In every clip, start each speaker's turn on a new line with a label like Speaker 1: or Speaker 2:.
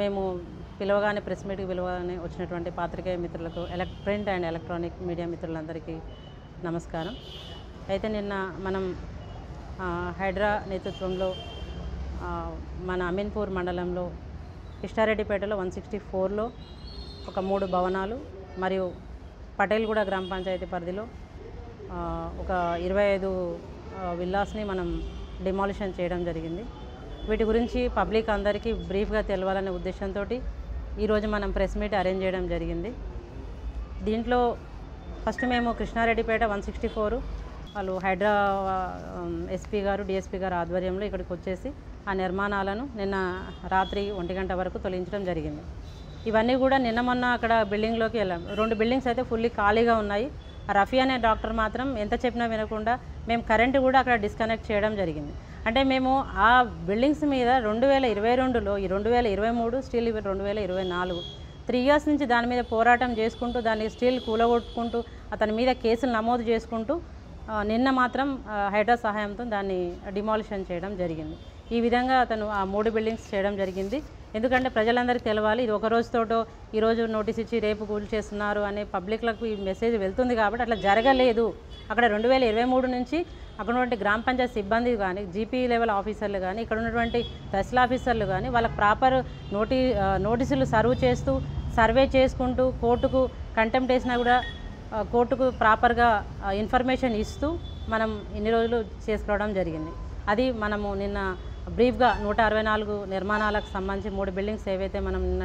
Speaker 1: మేము పిలవగానే ప్రెస్ మీట్కి పిలవగానే వచ్చినటువంటి పాత్రికేయ మిత్రులకు ప్రింట్ అండ్ ఎలక్ట్రానిక్ మీడియా మిత్రులందరికీ నమస్కారం. అయితే నిన్న మనం హైడ్రా నేతృత్వంలో మన అమీన్పూర్ మండలంలో కిష్టారెడ్డిపేటలో 164లో ఒక 3 భవనాలు మరియు పటేల్గూడ గ్రామ పంచాయతీ పరిధిలో ఒక 25 విల్లాస్ని మనం డిమాలిషన్ చేయడం జరిగింది. వీటి గురించి పబ్లిక్ అందరికీ బ్రీఫ్గా తెలవాలనే ఉద్దేశంతో ఈరోజు మనం ప్రెస్ మీట్ అరేంజ్ చేయడం జరిగింది. దీంట్లో ఫస్ట్ మేము కృష్ణారెడ్డిపేట 164 వాళ్ళు హైడ్రా ఎస్పీ గారు డిఎస్పీ గారు ఆధ్వర్యంలో ఇక్కడికి వచ్చేసి ఆ నిర్మాణాలను నిన్న రాత్రి 1 గంట వరకు తొలగించడం జరిగింది. ఇవన్నీ కూడా నిన్న మొన్న అక్కడ బిల్డింగ్లోకి వెళ్ళాం. 2 బిల్డింగ్స్ అయితే ఫుల్లీ ఖాళీగా ఉన్నాయి. రఫీ అనే డాక్టర్ మాత్రం ఎంత చెప్పినా వినకుండా మేము కరెంటు కూడా అక్కడ డిస్కనెక్ట్ చేయడం జరిగింది. అంటే మేము ఆ బిల్డింగ్స్ మీద 2022లో 2023 స్టిల్ 2024 3 ఇయర్స్ నుంచి దాని మీద పోరాటం చేసుకుంటూ దాన్ని స్టిల్ కూలగొట్టుకుంటూ అతని మీద కేసులు నమోదు చేసుకుంటూ నిన్న మాత్రం హైడ్రా సహాయంతో దాన్ని డిమాలిషన్ చేయడం జరిగింది. ఈ విధంగా అతను ఆ 3 బిల్డింగ్స్ చేయడం జరిగింది. ఎందుకంటే ప్రజలందరికీ తెలవాలి, ఇది ఒక రోజుతోటో ఈరోజు నోటీస్ ఇచ్చి రేపు కూల్ చేస్తున్నారు అనే పబ్లిక్లకు ఈ మెసేజ్ వెళ్తుంది కాబట్టి అట్లా జరగలేదు. అక్కడ 2023 నుంచి అక్కడ ఉన్నటువంటి గ్రామ పంచాయతీ సిబ్బంది కానీ జీపీ లెవెల్ ఆఫీసర్లు కానీ ఇక్కడ ఉన్నటువంటి తహసీల్ ఆఫీసర్లు కానీ వాళ్ళకి ప్రాపర్ నోటీసులు సర్వ్ చేస్తూ సర్వే చేసుకుంటూ కోర్టుకు కంటెంప్ట్ వేసినా కూడా కోర్టుకు ప్రాపర్గా ఇన్ఫర్మేషన్ ఇస్తూ మనం ఇన్ని రోజులు చేసుకోవడం జరిగింది. అది మనము నిన్న బ్రీఫ్గా 164 నిర్మాణాలకు సంబంధించి 3 బిల్డింగ్స్ ఏవైతే మనం నిన్న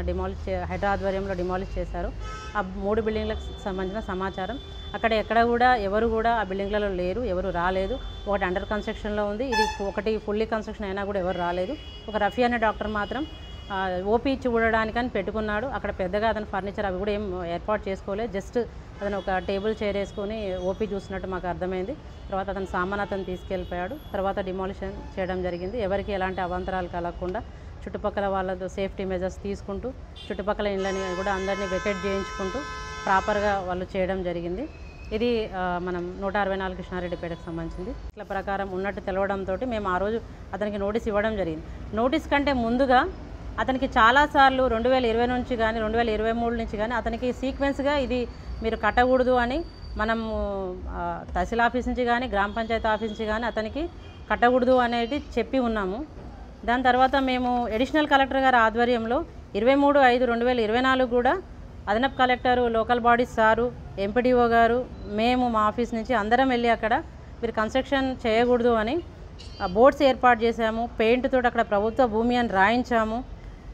Speaker 1: హైడ్రా ఆధ్వర్యంలో డిమాలిష్ చేశారో ఆ 3 బిల్డింగ్లకు సంబంధించిన సమాచారం. అక్కడ ఎక్కడ కూడా ఎవరు కూడా ఆ బిల్డింగ్లలో లేరు, ఎవరు రాలేదు. ఒకటి అండర్ కన్స్ట్రక్షన్లో ఉంది, ఇది ఒకటి ఫుల్లీ కన్స్ట్రక్షన్ అయినా కూడా ఎవరు రాలేదు. ఒక రఫీ అనే డాక్టర్ మాత్రం ఓపీ చూడడానికని పెట్టుకున్నాడు. అక్కడ పెద్దగా అతను ఫర్నిచర్ అవి కూడా ఏం ఏర్పాటు చేసుకోలేదు. జస్ట్ అతను ఒక టేబుల్ చైర్ వేసుకొని ఓపీ చూసినట్టు మాకు అర్థమైంది. తర్వాత అతను సామాన్ అతను తీసుకెళ్ళిపోయాడు. తర్వాత డిమాలిషన్ చేయడం జరిగింది. ఎవరికి ఎలాంటి అవాంతరాలు కలగకుండా చుట్టుపక్కల వాళ్ళతో సేఫ్టీ మెజర్స్ తీసుకుంటూ చుట్టుపక్కల ఇళ్ళని కూడా అందరినీ వెకెట్ చేయించుకుంటూ ప్రాపర్గా వాళ్ళు చేయడం జరిగింది. ఇది మనం 164 కృష్ణారెడ్డిపేటకు సంబంధించింది. ఇట్ల ప్రకారం ఉన్నట్టు తెలవడంతో మేము ఆ రోజు అతనికి నోటీస్ ఇవ్వడం జరిగింది. నోటీస్ కంటే ముందుగా అతనికి చాలాసార్లు 2020 నుంచి కానీ 2023 నుంచి కానీ అతనికి సీక్వెన్స్గా ఇది మీరు కట్టకూడదు అని మనము తహసీల్ ఆఫీస్ నుంచి కానీ గ్రామ పంచాయతీ ఆఫీస్ నుంచి కానీ అతనికి కట్టకూడదు అనేది చెప్పి ఉన్నాము. దాని తర్వాత మేము అడిషనల్ కలెక్టర్ గారి ఆధ్వర్యంలో 23/5/2024 కూడా అదనపు collector local bodies sir MPDO గారు మేము మా ఆఫీస్ నుంచి అందరం వెళ్ళి అక్కడ మీరు కన్స్ట్రక్షన్ చేయకూడదు అని బోర్డ్స్ ఏర్పాటు చేశాము. పెయింట్ తోటి అక్కడ ప్రభుత్వ భూమి అని రాయించాము.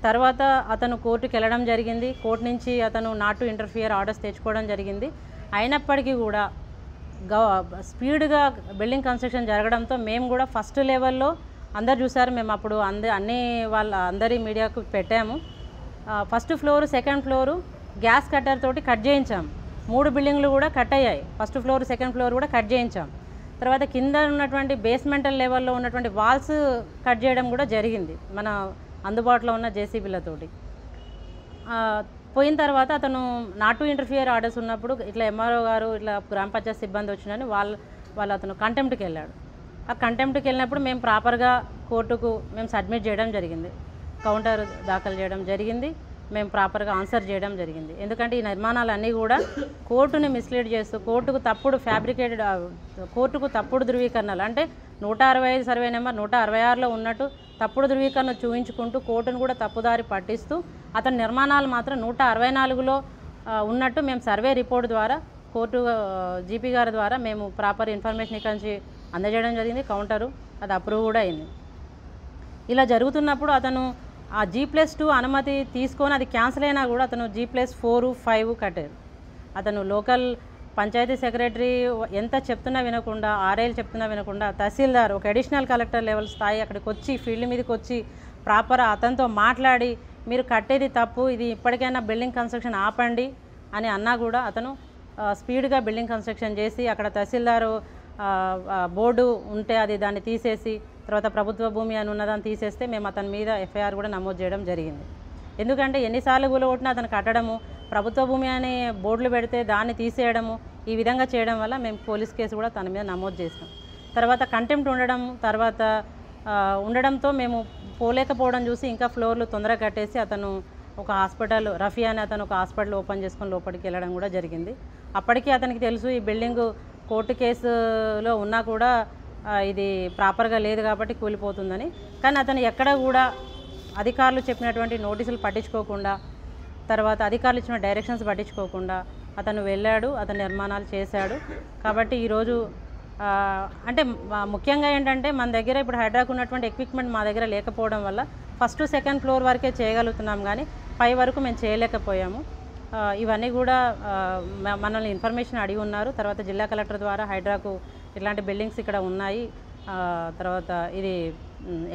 Speaker 1: తర్వాత అతను కోర్టుకి వెళ్ళడం జరిగింది. కోర్టు నుంచి అతను నాట్ టు ఇంటర్ఫియర్ ఆర్డర్స్ తెచ్చుకోవడం జరిగింది. అయినప్పటికీ కూడా స్పీడ్గా బిల్డింగ్ కన్స్ట్రక్షన్ జరగడంతో మేము కూడా ఫస్ట్ లెవెల్లో అందరు చూసారు. మేము అప్పుడు అందరి మీడియాకు పెట్టాము. First floor second floor gas cutter తోటి కట్ చేయించాము. 3 బిల్డింగ్లు కూడా కట్ అయ్యాయి. ఫస్ట్ ఫ్లోర్ సెకండ్ ఫ్లోర్ కూడా కట్ చేయించాం. తర్వాత కింద ఉన్నటువంటి బేస్మెంటల్ లెవెల్లో ఉన్నటువంటి వాల్స్ కట్ చేయడం కూడా జరిగింది మన అందుబాటులో ఉన్న జేసీబీలతోటి. పోయిన తర్వాత అతను నాట్ టు ఇంటర్ఫియర్ ఆర్డర్స్ ఉన్నప్పుడు ఇట్లా ఎంఆర్ఓ గారు ఇట్లా గ్రామ పంచాయతీ సిబ్బంది వచ్చినని వాళ్ళు అతను కంటెంప్ట్కి వెళ్ళాడు. ఆ కంటెంప్ట్కి వెళ్ళినప్పుడు మేము ప్రాపర్గా కోర్టుకు మేము సబ్మిట్ చేయడం జరిగింది. కౌంటర్ దాఖలు చేయడం జరిగింది. మేము ప్రాపర్గా ఆన్సర్ చేయడం జరిగింది. ఎందుకంటే ఈ నిర్మాణాలన్నీ కూడా కోర్టుని మిస్లీడ్ చేస్తూ కోర్టుకు తప్పుడు ధృవీకరణలు అంటే 165 సర్వే నెంబర్ 166లో ఉన్నట్టు తప్పుడు ధృవీకరణ చూపించుకుంటూ కోర్టును కూడా తప్పుదారి పట్టిస్తూ అతని నిర్మాణాలు మాత్రం 164లో ఉన్నట్టు మేము సర్వే రిపోర్ట్ ద్వారా కోర్టు జీపీ గారి ద్వారా మేము ప్రాపర్ ఇన్ఫర్మేషన్ ఇక్కడి నుంచి అందజేయడం జరిగింది. కౌంటరు అది అప్రూవ్ కూడా అయింది. ఇలా జరుగుతున్నప్పుడు అతను ఆ G+2 అనుమతి తీసుకొని అది క్యాన్సిల్ అయినా కూడా అతను G+4, 5 కట్టారు. అతను లోకల్ పంచాయతీ సెక్రటరీ ఎంత చెప్తున్నా వినకుండా ఆర్ఐలు చెప్తున్నా వినకుండా తహసీల్దార్ ఒక అడిషనల్ కలెక్టర్ లెవెల్ స్థాయి అక్కడికి వచ్చి ఫీల్డ్ మీదకి వచ్చి ప్రాపర్ అతనితో మాట్లాడి మీరు కట్టేది తప్పు, ఇది ఇప్పటికైనా బిల్డింగ్ కన్స్ట్రక్షన్ ఆపండి అని అన్నా కూడా అతను స్పీడ్గా బిల్డింగ్ కన్స్ట్రక్షన్ చేసి అక్కడ తహసీల్దారు బోర్డు ఉంటే దాన్ని తీసేసి తర్వాత ప్రభుత్వ భూమి అని ఉన్నదాన్ని తీసేస్తే మేము అతని మీద ఎఫ్ఐఆర్ కూడా నమోదు చేయడం జరిగింది. ఎందుకంటే ఎన్నిసార్లు కూలగొట్టినా అతను కట్టడము, ప్రభుత్వ భూమి అని బోర్డులు పెడితే దాన్ని తీసేయడము, ఈ విధంగా చేయడం వల్ల మేము పోలీస్ కేసు కూడా తన మీద నమోదు చేసాం. తర్వాత కంటెంప్ట్ ఉండడంతో మేము పోలేకపోవడం చూసి ఇంకా ఫ్లోర్లు తొందరగా కట్టేసి అతను ఒక హాస్పిటల్, రఫీ అని అతను ఒక హాస్పిటల్ ఓపెన్ చేసుకొని లోపలికి వెళ్ళడం కూడా జరిగింది. అప్పటికీ అతనికి తెలుసు ఈ బిల్డింగు కోర్టు కేసులో ఉన్నా కూడా ఇది ప్రాపర్గా లేదు కాబట్టి కూలిపోతుందని. కానీ అతను ఎక్కడ కూడా అధికారులు చెప్పినటువంటి నోటీసులు పట్టించుకోకుండా, తర్వాత అధికారులు ఇచ్చిన డైరెక్షన్స్ పట్టించుకోకుండా అతను వెళ్ళాడు, అతను నిర్మాణాలు చేశాడు. కాబట్టి ఈరోజు అంటే ముఖ్యంగా ఏంటంటే మన దగ్గర ఇప్పుడు హైడ్రాకు ఉన్నటువంటి ఎక్విప్మెంట్ మా దగ్గర లేకపోవడం వల్ల ఫస్ట్ సెకండ్ ఫ్లోర్ వరకే చేయగలుగుతున్నాం, కానీ పై వరకు మేము చేయలేకపోయాము. ఇవన్నీ కూడా మనల్ని ఇన్ఫర్మేషన్ అడిగి ఉన్నారు. తర్వాత జిల్లా కలెక్టర్ ద్వారా హైడ్రాకు ఇట్లాంటి బిల్డింగ్స్ ఇక్కడ ఉన్నాయి, తర్వాత ఇది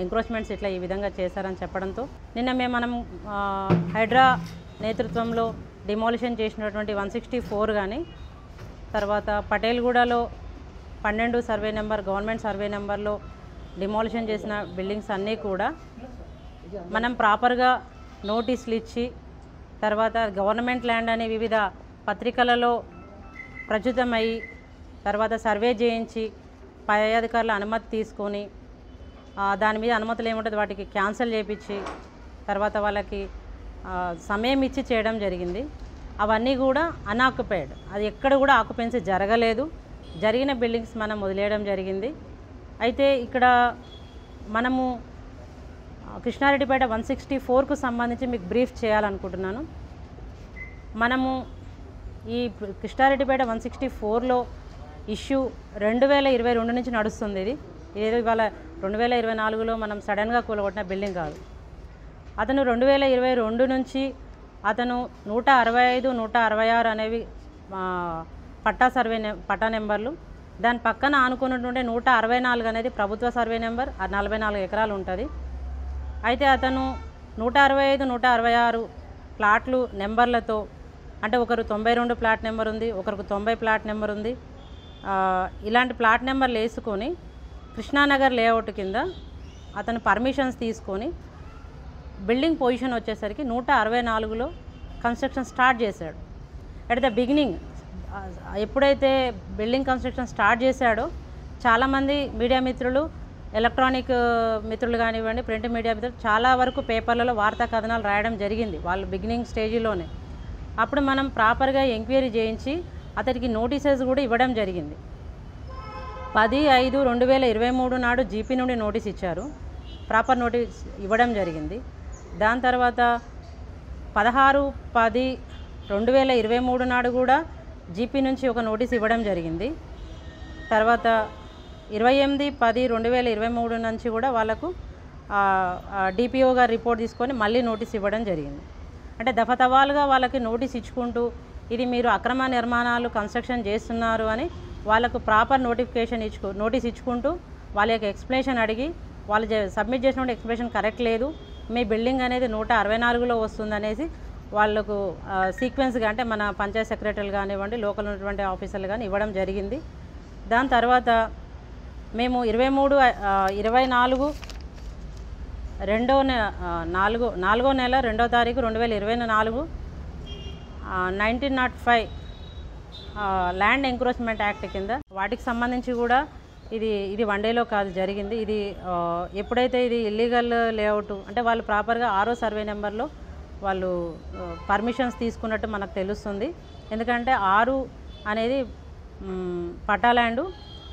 Speaker 1: ఎంక్రోచ్మెంట్స్ ఇట్లా ఈ విధంగా చేశారని చెప్పడంతో నిన్న మనం హైడ్రా నేతృత్వంలో డిమాలిషన్ చేసినటువంటి 164 కానీ, తర్వాత పటేల్గూడలో 12 సర్వే నెంబర్ గవర్నమెంట్ సర్వే నెంబర్లో డిమాలిషన్ చేసిన బిల్డింగ్స్ అన్నీ కూడా మనం ప్రాపర్గా నోటీసులు ఇచ్చి, తర్వాత గవర్నమెంట్ ల్యాండ్ అని వివిధ పత్రికలలో ప్రచురితమయ్యి, తర్వాత సర్వే చేయించి పై అధికారుల అనుమతి తీసుకొని దాని మీద అనుమతులు ఏముంటుంది వాటికి క్యాన్సిల్ చేయించి తర్వాత వాళ్ళకి సమయం ఇచ్చి చేయడం జరిగింది. అవన్నీ కూడా అన్ఆక్యుపైడ్, అది ఎక్కడ కూడా ఆక్యుపెన్సీ జరగలేదు. జరిగిన బిల్డింగ్స్ మనం వదిలేయడం జరిగింది. అయితే ఇక్కడ మనము కృష్ణారెడ్డిపేట 164కు సంబంధించి మీకు బ్రీఫ్ చేయాలనుకుంటున్నాను. మనము ఈ కృష్ణారెడ్డిపేట 164లో ఇష్యూ 2022 నుంచి నడుస్తుంది. ఇదేదో ఇవాళ 2024లో మనం సడన్గా కూలగొట్టిన బిల్డింగ్ కాదు. అతను 2022 నుంచి అతను 165, 166 అనేవి పట్టా నెంబర్లు, దాని పక్కన ఆనుకున్నటువంటి 164 అనేది ప్రభుత్వ సర్వే నెంబర్, 44 ఎకరాలు ఉంటుంది. అయితే అతను 165, 166 ప్లాట్లు నెంబర్లతో, అంటే ఒకరు 92 ప్లాట్ నెంబర్ ఉంది, ఒకరికి 90 ప్లాట్ నెంబర్ ఉంది, ఇలాంటి ప్లాట్ నెంబర్లు వేసుకొని కృష్ణానగర్ లేఅవుట్ కింద అతను పర్మిషన్స్ తీసుకొని బిల్డింగ్ పొజిషన్ వచ్చేసరికి 164లో కన్స్ట్రక్షన్ స్టార్ట్ చేశాడు. ఎట్ ద బిగినింగ్ ఎప్పుడైతే బిల్డింగ్ కన్స్ట్రక్షన్ స్టార్ట్ చేశాడో చాలామంది మీడియా మిత్రులు, ఎలక్ట్రానిక్ మిత్రులు కానివ్వండి, ప్రింట్ మీడియా మిత్రులు చాలా వరకు పేపర్లలో వార్తా కథనాలు రాయడం జరిగింది వాళ్ళు బిగినింగ్ స్టేజ్లోనే. అప్పుడు మనం ప్రాపర్గా ఎంక్వైరీ చేయించి అతనికి నోటీసెస్ కూడా ఇవ్వడం జరిగింది. 10/5/2023 నాడు జీపీ నుండి నోటీస్ ఇచ్చారు, ప్రాపర్ నోటీస్ ఇవ్వడం జరిగింది. దాని తర్వాత 16/10/2023 నాడు కూడా జీపీ నుంచి ఒక నోటీస్ ఇవ్వడం జరిగింది. తర్వాత 28/10/2023 నుంచి కూడా వాళ్ళకు డిపిఓ గారు రిపోర్ట్ తీసుకొని మళ్ళీ నోటీస్ ఇవ్వడం జరిగింది. అంటే దఫాతవాలుగా వాళ్ళకి నోటీస్ ఇచ్చుకుంటూ ఇది మీరు అక్రమ నిర్మాణాలు కన్స్ట్రక్షన్ చేస్తున్నారు అని వాళ్ళకు ప్రాపర్ నోటీస్ ఇచ్చుకుంటూ వాళ్ళ యొక్క ఎక్స్ప్లెనేషన్ అడిగి వాళ్ళు సబ్మిట్ చేసినటువంటి ఎక్స్ప్లెనేషన్ కరెక్ట్ లేదు, మీ బిల్డింగ్ అనేది 164లో వస్తుందనేసి వాళ్ళకు సీక్వెన్స్గా, అంటే మన పంచాయత్ సెక్రటరీలు కానివ్వండి, లోకల్ ఉన్నటువంటి ఆఫీసర్లు కానీ ఇవ్వడం జరిగింది. దాని తర్వాత మేము 23/24 4వ నెల 2వ తారీఖు 2024 1905 ల్యాండ్ ఎంక్రోచ్మెంట్ యాక్ట్ కింద వాటికి సంబంధించి కూడా ఇది వన్ డేలో కాదు జరిగింది. ఇది ఎప్పుడైతే ఇది ఇల్లీగల్ లేఅవుట్, అంటే వాళ్ళు ప్రాపర్గా 6వ సర్వే నెంబర్లో వాళ్ళు పర్మిషన్స్ తీసుకున్నట్టు మనకు తెలుస్తుంది. ఎందుకంటే 6 అనేది పట్టా ల్యాండు,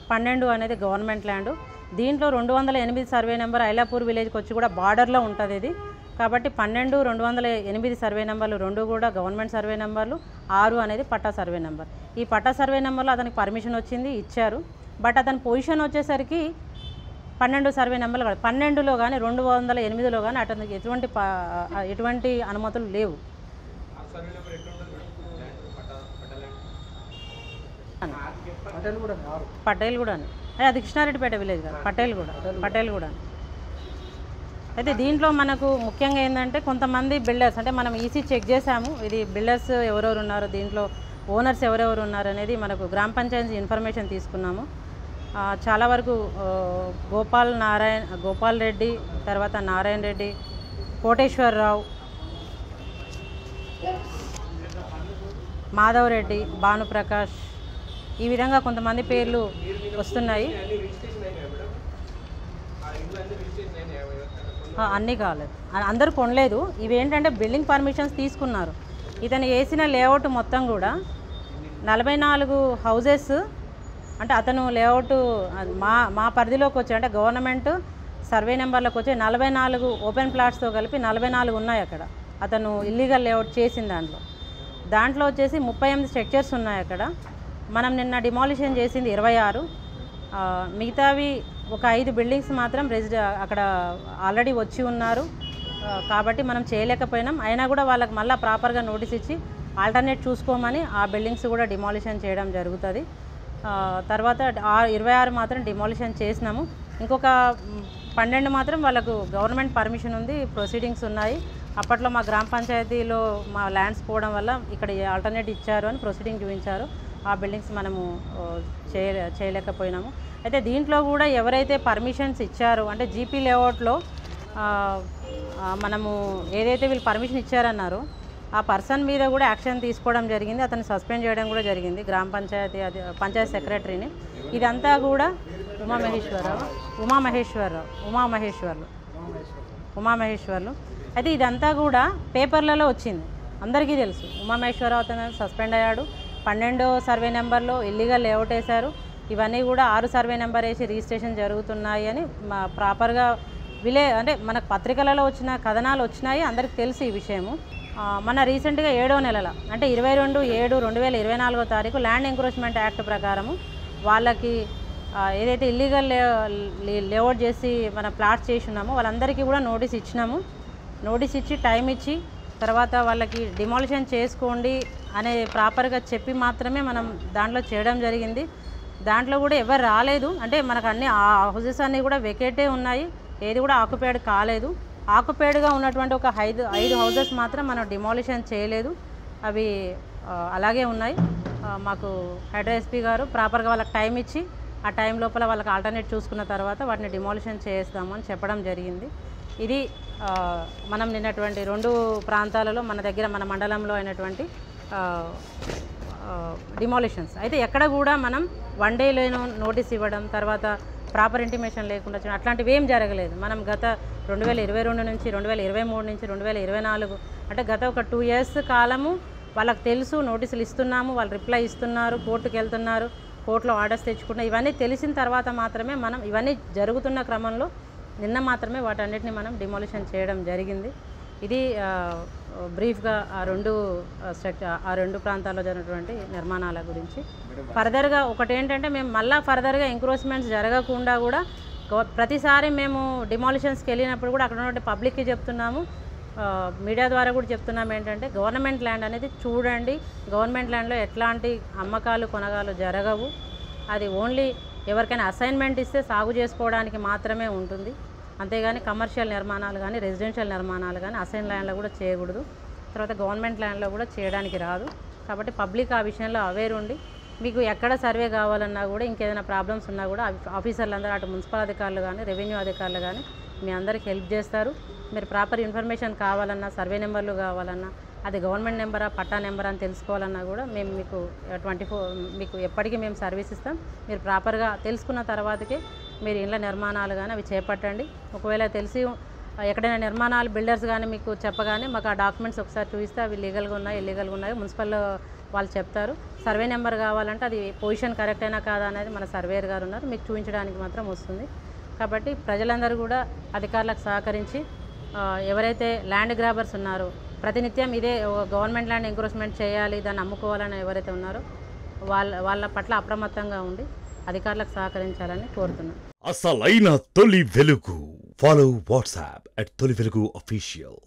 Speaker 1: 12 అనేది గవర్నమెంట్ ల్యాండు. దీంట్లో 208 సర్వే నెంబర్ ఐలాపూర్ విలేజ్కి వచ్చి కూడా బార్డర్లో ఉంటుంది ఇది. కాబట్టి 12, 208 సర్వే నెంబర్లు 2 కూడా గవర్నమెంట్ సర్వే నెంబర్లు, 6 అనేది పట్టా సర్వే నెంబర్. ఈ పట్టా సర్వే నెంబర్లో అతనికి పర్మిషన్ వచ్చింది, ఇచ్చారు. బట్ అతని పొజిషన్ వచ్చేసరికి 12 సర్వే నెంబర్లు కాదు, 12లో కానీ 208లో కానీ అతనికి ఎటువంటి అనుమతులు లేవు. పటేల్గూడ అది కృష్ణారెడ్డిపేట విలేజ్ కాదు, పటేల్గూడ. అయితే దీంట్లో మనకు ముఖ్యంగా ఏంటంటే కొంతమంది బిల్డర్స్, అంటే మనం ఈసీ చెక్ చేసాము, ఇది బిల్డర్స్ ఎవరెవరు ఉన్నారు, దీంట్లో ఓనర్స్ ఎవరెవరు ఉన్నారు అనేది మనకు గ్రామ పంచాయతీ ఇన్ఫర్మేషన్ తీసుకున్నాము. చాలా వరకు గోపాల్ రెడ్డి, తర్వాత నారాయణ రెడ్డి, కోటేశ్వరరావు, మాధవ్ రెడ్డి, భానుప్రకాష్, ఈ విధంగా కొంతమంది పేర్లు వస్తున్నాయి. అన్నీ కాలేదు, అందరూ కొనలేదు. ఇవేంటంటే బిల్డింగ్ పర్మిషన్స్ తీసుకున్నారు. ఇతను వేసిన లేఅవుట్ మొత్తం కూడా 44 హౌజెస్, అంటే అతను లేఅవుట్ మా పరిధిలోకి వచ్చి, అంటే గవర్నమెంట్ సర్వే నెంబర్లోకి వచ్చి 44 ఓపెన్ ప్లాట్స్తో కలిపి 44 ఉన్నాయి అక్కడ. అతను ఇల్లీగల్ లేఅవుట్ చేసిన దాంట్లో వచ్చేసి 38 స్ట్రక్చర్స్ ఉన్నాయి అక్కడ. మనం నిన్న డిమాలిషన్ చేసింది 26. మిగతావి ఒక 5 బిల్డింగ్స్ మాత్రం అక్కడ ఆల్రెడీ వచ్చి ఉన్నారు కాబట్టి మనం చేయలేకపోయినాం. అయినా కూడా వాళ్ళకి మళ్ళీ ప్రాపర్గా నోటీస్ ఇచ్చి ఆల్టర్నేట్ చూసుకోమని ఆ బిల్డింగ్స్ కూడా డిమాలిషన్ చేయడం జరుగుతుంది. తర్వాత 26 మాత్రం డిమాలిషన్ చేసినాము. ఇంకొక 12 మాత్రం వాళ్ళకు గవర్నమెంట్ పర్మిషన్ ఉంది, ప్రొసీడింగ్స్ ఉన్నాయి. అప్పట్లో మా గ్రామ పంచాయతీలో మా ల్యాండ్స్ పోవడం వల్ల ఇక్కడ ఆల్టర్నేట్ ఇచ్చారు అని ప్రొసీడింగ్ చూపించారు. ఆ బిల్డింగ్స్ మనము చేయలేకపోయినాము. అయితే దీంట్లో కూడా ఎవరైతే పర్మిషన్స్ ఇచ్చారో, అంటే జీపీ లేఅవుట్లో మనము ఏదైతే వీళ్ళు పర్మిషన్ ఇచ్చారన్నారో ఆ పర్సన్ మీద కూడా యాక్షన్ తీసుకోవడం జరిగింది. అతన్ని సస్పెండ్ చేయడం కూడా జరిగింది, గ్రామ పంచాయతీ సెక్రటరీని. ఇదంతా కూడా ఉమామహేశ్వర్లు. అయితే ఇదంతా కూడా పేపర్లలో వచ్చింది, అందరికీ తెలుసు. ఉమామహేశ్వరరావు అతను సస్పెండ్ అయ్యాడు. 12వ సర్వే నెంబర్లో ఇల్లీగల్ లేఅవుట్ వేశారు. ఇవన్నీ కూడా 6 సర్వే నెంబర్ వేసి రిజిస్ట్రేషన్ జరుగుతున్నాయి అని ప్రాపర్గా అంటే మనకు పత్రికలలో వచ్చిన కథనాలు వచ్చినాయి, అందరికి తెలుసు ఈ విషయము. మన రీసెంట్గా 7వ నెలల, అంటే 22/7/2024 ల్యాండ్ ఎంక్రోచ్మెంట్ యాక్ట్ ప్రకారము వాళ్ళకి ఏదైతే ఇల్లీగల్ లేఅవుట్ చేసి మన ప్లాట్స్ చేసి ఉన్నామో వాళ్ళందరికీ కూడా నోటీస్ ఇచ్చినాము. నోటీస్ ఇచ్చి టైం ఇచ్చి తర్వాత వాళ్ళకి డిమాలిషన్ చేసుకోండి అనే ప్రాపర్గా చెప్పి మాత్రమే మనం దాంట్లో చేయడం జరిగింది. దాంట్లో కూడా ఎవరు రాలేదు, అంటే మనకు అన్ని హౌసెస్ అన్నీ కూడా వెకేటే ఉన్నాయి, ఏది కూడా ఆక్యుపైడ్ కాలేదు. ఆక్యుపైడ్గా ఉన్నటువంటి ఒక 5 హౌసెస్ మాత్రం మనం డిమాలిషన్ చేయలేదు, అవి అలాగే ఉన్నాయి. మాకు హైడ్రా ఎస్పీ గారు ప్రాపర్గా వాళ్ళకి టైం ఇచ్చి ఆ టైం లోపల వాళ్ళకి ఆల్టర్నేట్ చూసుకున్న తర్వాత వాటిని డిమాలిషన్ చేస్తామని చెప్పడం జరిగింది. ఇది మనం నిన్నటువంటి 2 ప్రాంతాలలో మన దగ్గర మన మండలంలో అయినటువంటి డిమాలిషన్స్. అయితే ఎక్కడ కూడా మనం 1 డేలోనూ నోటీస్ ఇవ్వడం, తర్వాత ప్రాపర్ ఇంటిమేషన్ లేకుండా అట్లాంటివి ఏం జరగలేదు. మనం గత 2022 నుంచి 2023 నుంచి 2024, అంటే గత ఒక 2 years కాలము వాళ్ళకి తెలుసు, నోటీసులు ఇస్తున్నాము, వాళ్ళు రిప్లై ఇస్తున్నారు, కోర్టుకు వెళ్తున్నారు, కోర్టులో ఆర్డర్స్ తెచ్చుకుంటున్నాం. ఇవన్నీ తెలిసిన తర్వాత మాత్రమే మనం, ఇవన్నీ జరుగుతున్న క్రమంలో నిన్న మాత్రమే వాటన్నిటిని మనం డిమాలిషన్ చేయడం జరిగింది. ఇది బ్రీఫ్గా ఆ 2 ప్రాంతాల్లో జరిగినటువంటి నిర్మాణాల గురించి. ఫర్దర్గా ఒకటి ఏంటంటే, మేము మళ్ళీ ఫర్దర్గా ఎంక్రోచ్మెంట్స్ జరగకుండా కూడా ప్రతిసారి మేము డిమాలిషన్స్కి వెళ్ళినప్పుడు కూడా అక్కడ ఉన్న పబ్లిక్కి చెప్తున్నాము, మీడియా ద్వారా కూడా చెప్తున్నాము ఏంటంటే, గవర్నమెంట్ ల్యాండ్ అనేది చూడండి, గవర్నమెంట్ ల్యాండ్లో ఎట్లాంటి అమ్మకాలు కొనగాలు జరగవు. అది ఓన్లీ ఎవరికైనా అసైన్మెంట్ ఇస్తే సాగు చేసుకోవడానికి మాత్రమే ఉంటుంది, అంతేగాని కమర్షియల్ నిర్మాణాలు కానీ రెసిడెన్షియల్ నిర్మాణాలు కానీ అసైన్ ల్యాండ్లో కూడా చేయకూడదు, తర్వాత గవర్నమెంట్ ల్యాండ్లో కూడా చేయడానికి రాదు. కాబట్టి పబ్లిక్ ఆ విషయంలో అవేర్ ఉండి, మీకు ఎక్కడ సర్వే కావాలన్నా కూడా ఇంకేదైనా ప్రాబ్లమ్స్ ఉన్నా కూడా ఆఫీసర్లు అందరూ, అటు మున్సిపల్ అధికారులు కానీ రెవెన్యూ అధికారులు కానీ మీ అందరికీ హెల్ప్ చేస్తారు. మీరు ప్రాపర్ ఇన్ఫర్మేషన్ కావాలన్నా, సర్వే నెంబర్లు కావాలన్నా, అది గవర్నమెంట్ నెంబరా పట్టా నెంబర్ అని తెలుసుకోవాలన్నా కూడా మేము మీకు ఎప్పటికీ మేము సర్వీస్ ఇస్తాం. మీరు ప్రాపర్గా తెలుసుకున్న తర్వాతకే మీరు ఇండ్ల నిర్మాణాలు కానీ అవి చేపట్టండి. ఒకవేళ తెలిసి ఎక్కడైనా నిర్మాణాలు బిల్డర్స్ కానీ మీకు చెప్పగానే మాకు ఆ డాక్యుమెంట్స్ ఒకసారి చూపిస్తే అవి లీగల్గా ఉన్నాయి ఇల్లీగల్గా ఉన్నాయి మున్సిపల్ వాళ్ళు చెప్తారు. సర్వే నెంబర్ కావాలంటే అది పొజిషన్ కరెక్ట్ అయినా కాదా అనేది మన సర్వేయర్ గారు ఉన్నారు, మీకు చూపించడానికి మాత్రం వస్తుంది. కాబట్టి ప్రజలందరూ కూడా అధికారులకు సహకరించి ఎవరైతే ల్యాండ్ గ్రాబర్స్ ఉన్నారో, ప్రతినిత్యం ఇదే గవర్నమెంట్ ల్యాండ్ ఎంక్రోచ్మెంట్ చేయాలి, దాన్ని అమ్ముకోవాలని ఎవరైతే ఉన్నారో వాళ్ళ పట్ల అప్రమత్తంగా ఉండి అధికారులకు సహకరించాలని కోరుతున్నాను.
Speaker 2: అసలైన తొలి వెలుగు. ఫాలో వాట్సాప్ @తొలి వెలుగు official.